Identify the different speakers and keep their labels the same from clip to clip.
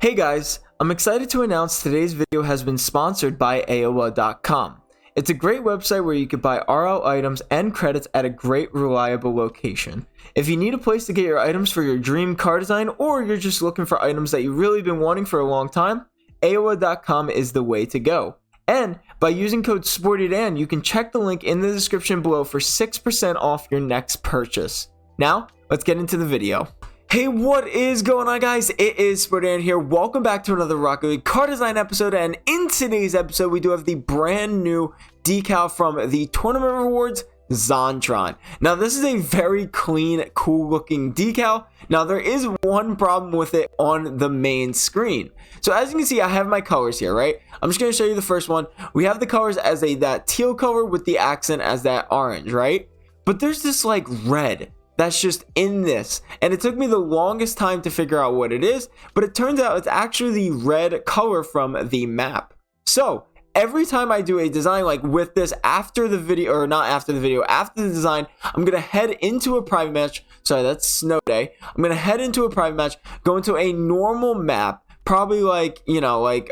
Speaker 1: Hey guys, I'm excited to announce today's video has been sponsored by AOA.com. It's a great website where you can buy RL items and credits at a great reliable location. If you need a place to get your items for your dream car design, or you're just looking for items that you've really been wanting for a long time, AOA.com is the way to go. And by using code SPORTYDAN, you can check the link in the description below for 6% off your next purchase. Now, let's get into the video. Hey, what is going on, guys? It is SportDan here. Welcome back to another Rocket League car design episode, and in today's episode we do have the brand new decal from the tournament rewards, Zontron. Now this is a very clean, cool looking decal. Now there is one problem with it on the main screen. So as you can see, I have my colors here, right? I'm just going to show you the first one. We have the colors as that teal color with the accent as that orange, right? But there's this like red that's just in this, and it took me the longest time to figure out what it is, but it turns out it's actually the red color from the map. So every time I do a design like with this after the video, or not after the video, after the design, I'm gonna head into a private match. Sorry, that's snow day. I'm gonna head into a private match, go into a normal map, probably like, you know, like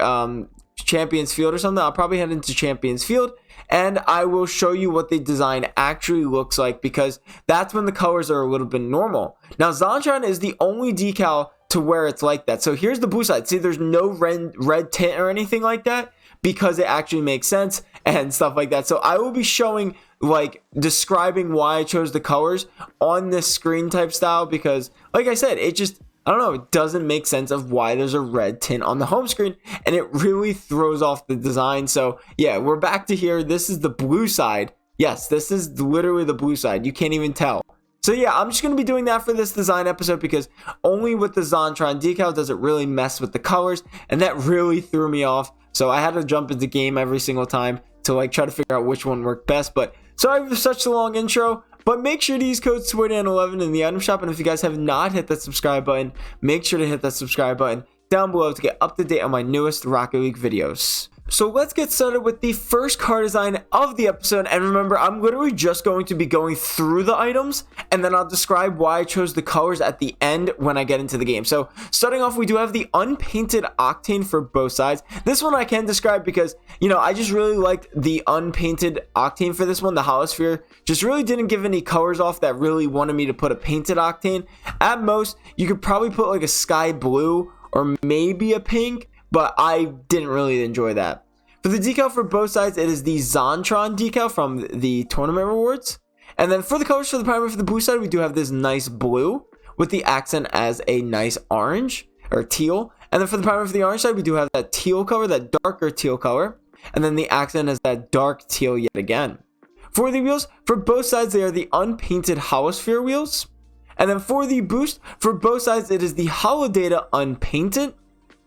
Speaker 1: Champions Field or something. I'll probably head into Champions Field, and I will show you what the design actually looks like, because that's when the colors are a little bit normal. Now Zontron is the only decal to where it's like that. So here's the blue side. See, there's no red tint or anything like that, because it actually makes sense and stuff like that. So I will be showing, like, describing why I chose the colors on this screen type style, because like I said, it just, I don't know, it doesn't make sense of why there's a red tint on the home screen, and it really throws off the design. So yeah, we're back to here. This is the blue side. Yes, this is literally the blue side. You can't even tell. So yeah, I'm just going to be doing that for this design episode, because only with the Zontron decal does it really mess with the colors, and that really threw me off. So I had to jump into game every single time to like try to figure out which one worked best. But sorry for such a long intro. But make sure to use code SPORTDAN11 in the item shop. And if you guys have not hit that subscribe button, make sure to hit that subscribe button down below to get up to date on my newest Rocket League videos. So let's get started with the first car design of the episode. And remember, I'm literally just going to be going through the items, and then I'll describe why I chose the colors at the end when I get into the game. So starting off, we do have the unpainted octane for both sides. This one I can describe because, you know, I just really liked the unpainted octane for this one. The holosphere just really didn't give any colors off that really wanted me to put a painted octane. At most, you could probably put like a sky blue or maybe a pink, but I didn't really enjoy that. For the decal for both sides, it is the Zontron decal from the tournament rewards. And then for the colors for the primary for the blue side, we do have this nice blue with the accent as a nice orange or teal. And then for the primary for the orange side, we do have that teal color, that darker teal color. And then the accent is that dark teal yet again. For the wheels, for both sides, they are the unpainted holosphere wheels. And then for the boost, for both sides, it is the holo data unpainted.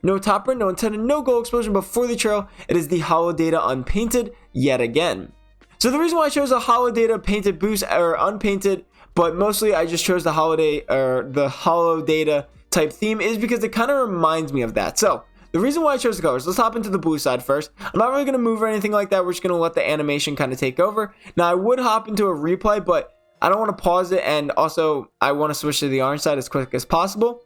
Speaker 1: No top run, no antenna, no goal explosion, but for the trail, it is the holo data unpainted yet again. So the reason why I chose a holo data painted boost or unpainted, but mostly I just chose the holo data type theme, is because it kind of reminds me of that. So the reason why I chose the colors, let's hop into the blue side first. I'm not really going to move or anything like that. We're just going to let the animation kind of take over. Now I would hop into a replay, but I don't want to pause it, and also I want to switch to the orange side as quick as possible.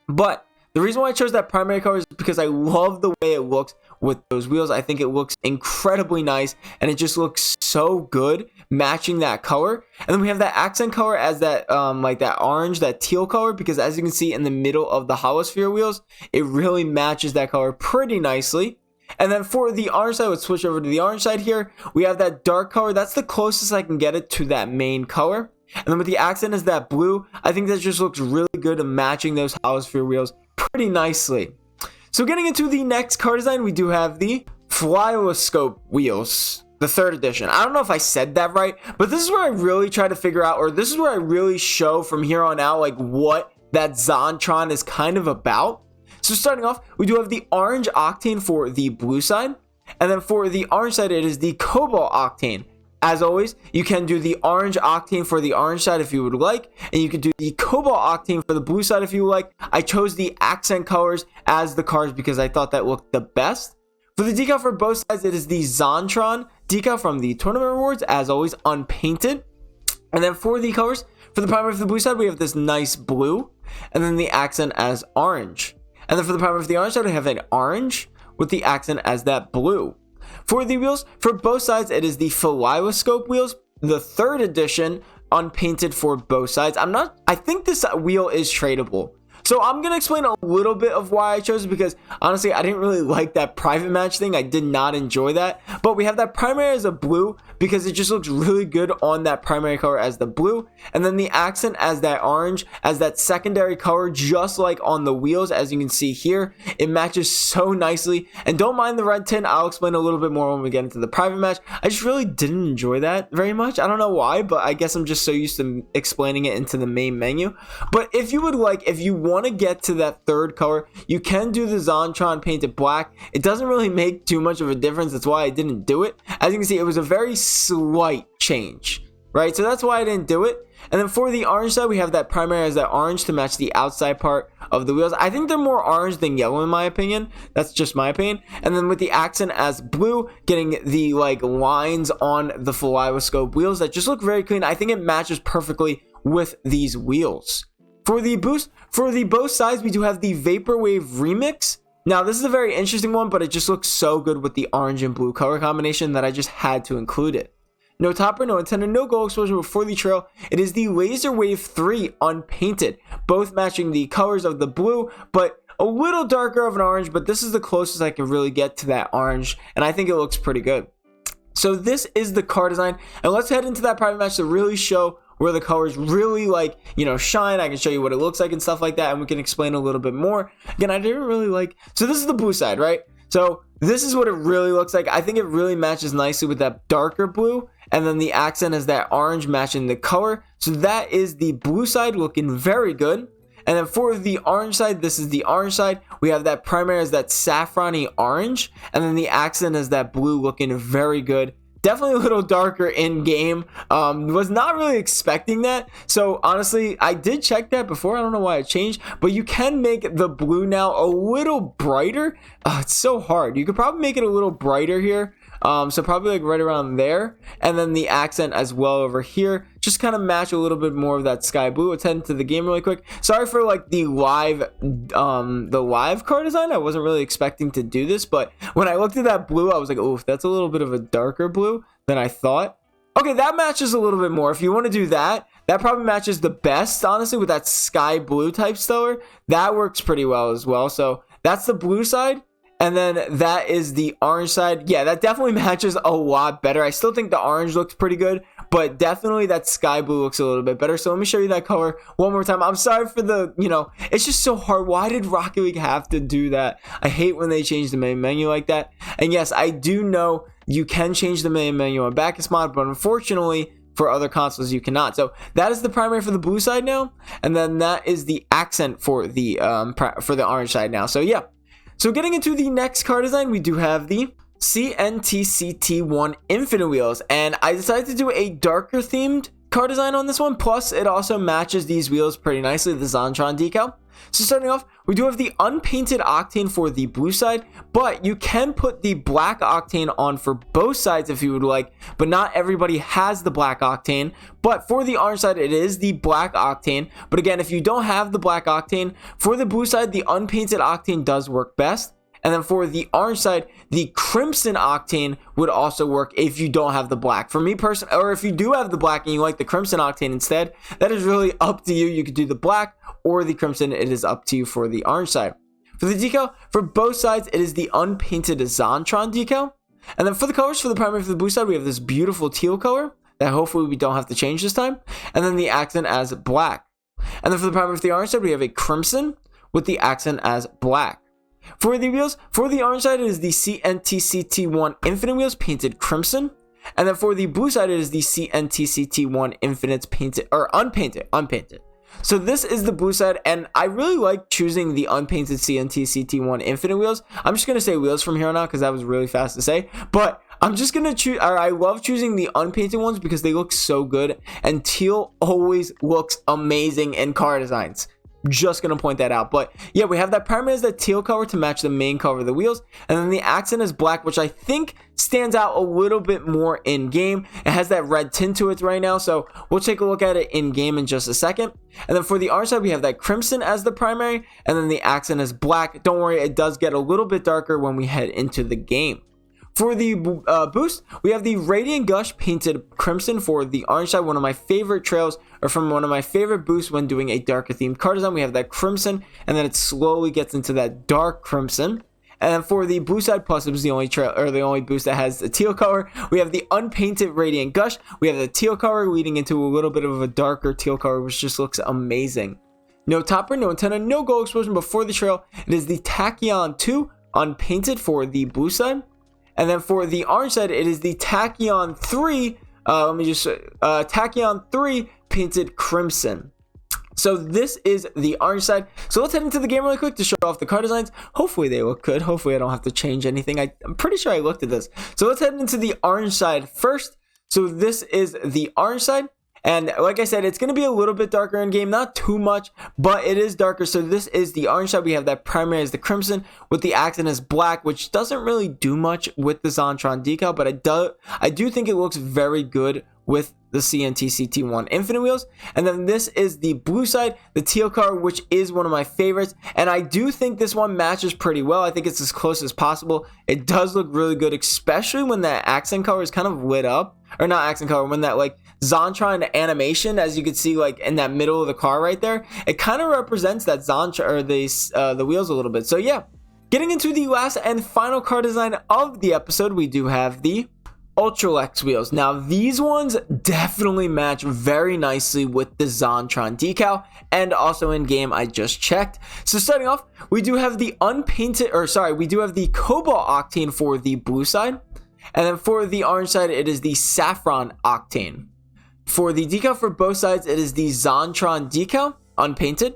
Speaker 1: But the reason why I chose that primary color is because I love the way it looks with those wheels. I think it looks incredibly nice, and it just looks so good matching that color. And then we have that accent color as that like that orange, that teal color, because as you can see in the middle of the holosphere wheels, it really matches that color pretty nicely. And then for the orange side, let's switch over to the orange side here. We have that dark color. That's the closest I can get it to that main color. And then with the accent is that blue. I think that just looks really good at matching those holosphere wheels pretty nicely. So getting into the next car design, we do have the Flyloscope wheels, the 3rd edition. I don't know if I said that right, but this is where I really try to figure out, or this is where I really show from here on out, like what that Zontron is kind of about. So starting off, we do have the orange octane for the blue side, and then for the orange side, it is the cobalt octane. As always, you can do the orange octane for the orange side if you would like, and you can do the cobalt octane for the blue side if you would like. I chose the accent colors as the cars because I thought that looked the best. For the decal for both sides, it is the Zontron decal from the tournament rewards, as always, unpainted. And then for the colors, for the primary for the blue side, we have this nice blue, and then the accent as orange. And then for the primer for the orange side, we have an orange with the accent as that blue. For the wheels, for both sides, it is the Kaleidoscope wheels, the 3rd edition, unpainted for both sides. I think this wheel is tradable. So I'm going to explain a little bit of why I chose it, because honestly, I didn't really like that private match thing. I did not enjoy that. But we have that primary as a blue because it just looks really good on that primary color as the blue. And then the accent as that orange, as that secondary color, just like on the wheels, as you can see here. It matches so nicely. And don't mind the red tint. I'll explain a little bit more when we get into the private match. I just really didn't enjoy that very much. I don't know why, but I guess I'm just so used to explaining it into the main menu. But if you want to get to that 3rd color, you can do the Zontron painted black. It doesn't really make too much of a difference. That's why I didn't do it. As you can see, it was a very slight change, right? So that's why I didn't do it. And then for the orange side, we have that primary as that orange to match the outside part of the wheels. I think they're more orange than yellow in my opinion. That's just my opinion. And then with the accent as blue, getting the lines on the Kaleidoscope wheels that just look very clean. I think it matches perfectly with these wheels. For the boost, for the both sides, we do have the Vaporwave Remix. Now, this is a very interesting one, but it just looks so good with the orange and blue color combination that I just had to include it. No topper, no antenna, no gold exposure for the trail. It is the Laser Wave 3 unpainted, both matching the colors of the blue, but a little darker of an orange, but this is the closest I can really get to that orange, and I think it looks pretty good. So this is the car design, and let's head into that private match to really show where the colors really shine. I can show you what it looks like and stuff like that, and we can explain a little bit more. Again, I didn't really so this is the blue side, right? So this is what it really looks like. I think it really matches nicely with that darker blue, and then the accent is that orange matching the color. So that is the blue side looking very good. And then for the orange side, this is the orange side. We have that primary as that saffrony orange, and then the accent is that blue looking very good. Definitely a little darker in game. Was not really expecting that. So honestly, I did check that before. I don't know why it changed, but you can make the blue now a little brighter. It's so hard. You could probably make it a little brighter here. So probably right around there, and then the accent as well over here, just kind of match a little bit more of that sky blue. Let's head into the game really quick. Sorry for the live car design. I wasn't really expecting to do this, but when I looked at that blue, I was like, oof, that's a little bit of a darker blue than I thought. Okay, that matches a little bit more. If you want to do that, that probably matches the best, honestly, with that sky blue type stellar. That works pretty well as well. So that's the blue side. And then that is the orange side. Yeah, that definitely matches a lot better. I still think the orange looks pretty good, but definitely that sky blue looks a little bit better. So let me show you that color one more time. I'm sorry for the, it's just so hard. Why did Rocket League have to do that? I hate when they change the main menu like that. And yes, I do know you can change the main menu on Backus mod, but unfortunately, for other consoles you cannot. So that is the primary for the blue side now, and then that is the accent for the orange side now. So yeah. So getting into the next car design, we do have the CNTCT1 Infinite Wheels, and I decided to do a darker themed car design on this one, plus it also matches these wheels pretty nicely, the Zontron decal. So starting off, we do have the unpainted octane for the blue side, but you can put the black octane on for both sides if you would like, but not everybody has the black octane. But for the orange side, it is the black octane. But again, if you don't have the black octane, for the blue side, the unpainted octane does work best. And then for the orange side, the crimson octane would also work if you don't have the black. For me personally, or if you do have the black and you like the crimson octane instead, that is really up to you. You could do the black or the crimson. It is up to you for the orange side. For the decal, for both sides, it is the unpainted Zontron decal. And then for the colors, for the primary for the blue side, we have this beautiful teal color that hopefully we don't have to change this time. And then the accent as black. And then for the primary for the orange side, we have a crimson with the accent as black. For the wheels, for the orange side, it is the CNTCT1 Infinite Wheels painted crimson. And then for the blue side, it is the CNTCT1 Infinite painted, or unpainted. So this is the blue side, and I really like choosing the unpainted CNTCT1 Infinite Wheels. I'm just going to say wheels from here on out because that was really fast to say. But I'm just going to choose, or I love choosing the unpainted ones because they look so good. And teal always looks amazing in car designs. Just gonna point that out. But yeah, we have that primary as that teal color to match the main color of the wheels, and then the accent is black, which I think stands out a little bit more in game. It has that red tint to it right now, so we'll take a look at it in game in just a second. And then for the orange side, we have that crimson as the primary, and then the accent is black. Don't worry, it does get a little bit darker when we head into the game. For the boost, we have the Radiant Gush painted crimson for the orange side, one of my favorite trails, or from one of my favorite boosts when doing a darker themed card design. We have that crimson, and then it slowly gets into that dark crimson. And then for the blue side plus, it was the only trail, or the only boost that has the teal color. We have the unpainted Radiant Gush. We have the teal color leading into a little bit of a darker teal color, which just looks amazing. No topper, no antenna, no gold explosion. Before the trail, it is the Tachyon 2 unpainted for the blue side. And then for the orange side, it is the Tachyon 3, Tachyon 3 painted crimson. So this is the orange side. So let's head into the game really quick to show off the card designs. Hopefully they look good. Hopefully I don't have to change anything. I'm pretty sure I looked at this. So let's head into the orange side first. So this is the orange side. And like I said, it's going to be a little bit darker in game, not too much, but it is darker. So this is the orange side. We have that primary as the crimson with the accent as black, which doesn't really do much with the Zontron decal, but I do think it looks very good with the CNT CT1 Infinite wheels. And then this is the blue side, the teal color, which is one of my favorites. And I do think this one matches pretty well. I think it's as close as possible. It does look really good, especially when that accent color is kind of lit up. Or not accent color, when that like Zontron animation, as you can see like in that middle of the car right there, it kind of represents that Zontron, or the wheels a little bit. So yeah, getting into the last and final car design of the episode, we do have the Ultralex wheels. Now these ones definitely match very nicely with the Zontron decal, and also in game I just checked. So starting off, we do have the we do have the Cobalt Octane for the blue side, and then for the orange side it is the Saffron Octane. For the decal for both sides, it is the Zontron decal unpainted,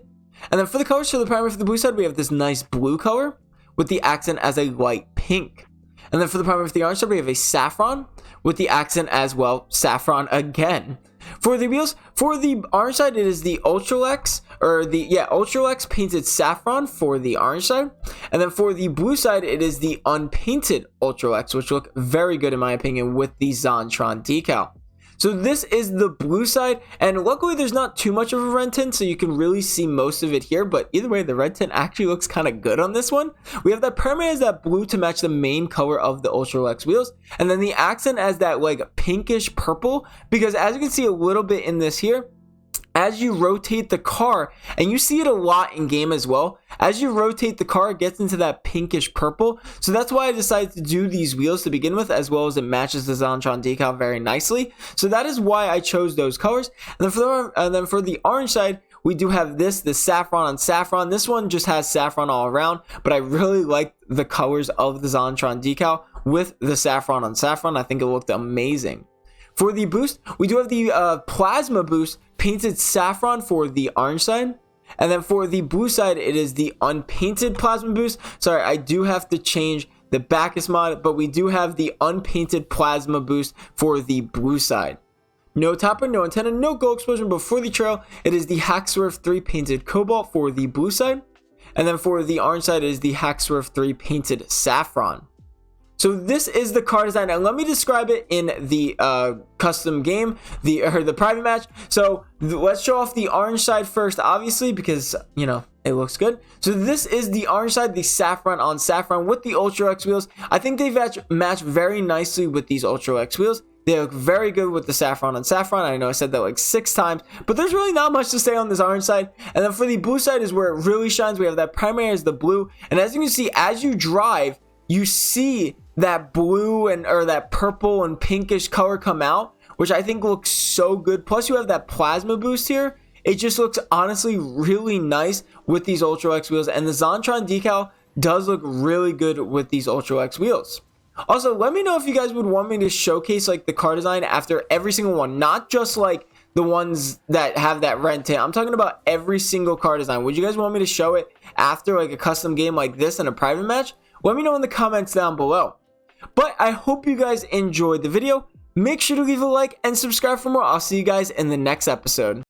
Speaker 1: and then for the colors for the primary for the blue side, we have this nice blue color with the accent as a light pink. And then for the primary for the orange side, we have a saffron with the accent as saffron again. For the wheels, for the orange side, it is the Ultralex, Ultralex painted saffron for the orange side. And then for the blue side, it is the unpainted Ultralex, which look very good in my opinion with the Zontron decal. So this is the blue side, and luckily there's not too much of a red tint, so you can really see most of it here, but either way, the red tint actually looks kind of good on this one. We have that primary as that blue to match the main color of the Ultralex wheels, and then the accent as that like pinkish purple, because as you can see a little bit in this here, as you rotate the car, and you see it a lot in game as well, as you rotate the car, it gets into that pinkish purple. So that's why I decided to do these wheels to begin with, as well as it matches the Zontron decal very nicely. So that is why I chose those colors. And then for the orange side, we do have the saffron on saffron. This one just has saffron all around, but I really like the colors of the Zontron decal with the saffron on saffron. I think it looked amazing. For the boost, we do have the plasma boost painted saffron for the orange side. And then for the blue side, it is the unpainted plasma boost. Sorry, I do have to change the Bacchus mod, but we do have the unpainted plasma boost for the blue side. No topper, no antenna, no gold explosion. Before the trail, it is the Hackswerve 3 painted cobalt for the blue side. And then for the orange side, it is the Hackswerve 3 painted saffron. So this is the car design, and let me describe it in the custom game, the private match. So let's show off the orange side first, obviously, because, you know, it looks good. So this is the orange side, the saffron on saffron with the Ultralex wheels. I think they match very nicely with these Ultralex wheels. They look very good with the saffron on saffron. I know I said that like 6 times, but there's really not much to say on this orange side. And then for the blue side is where it really shines. We have that primary as the blue, and as you can see, as you drive, you see that blue or that purple and pinkish color come out, which I think looks so good. Plus you have that plasma boost here. It just looks honestly really nice with these Ultralex wheels, and the Zontron decal does look really good with these Ultralex wheels. Also, let me know if you guys would want me to showcase like the car design after every single one, not just like the ones that have that red tint. I'm talking about every single car design. Would you guys want me to show it after like a custom game like this in a private match? Let me know in the comments down below. But I hope you guys enjoyed the video. Make sure to leave a like and subscribe for more. I'll see you guys in the next episode.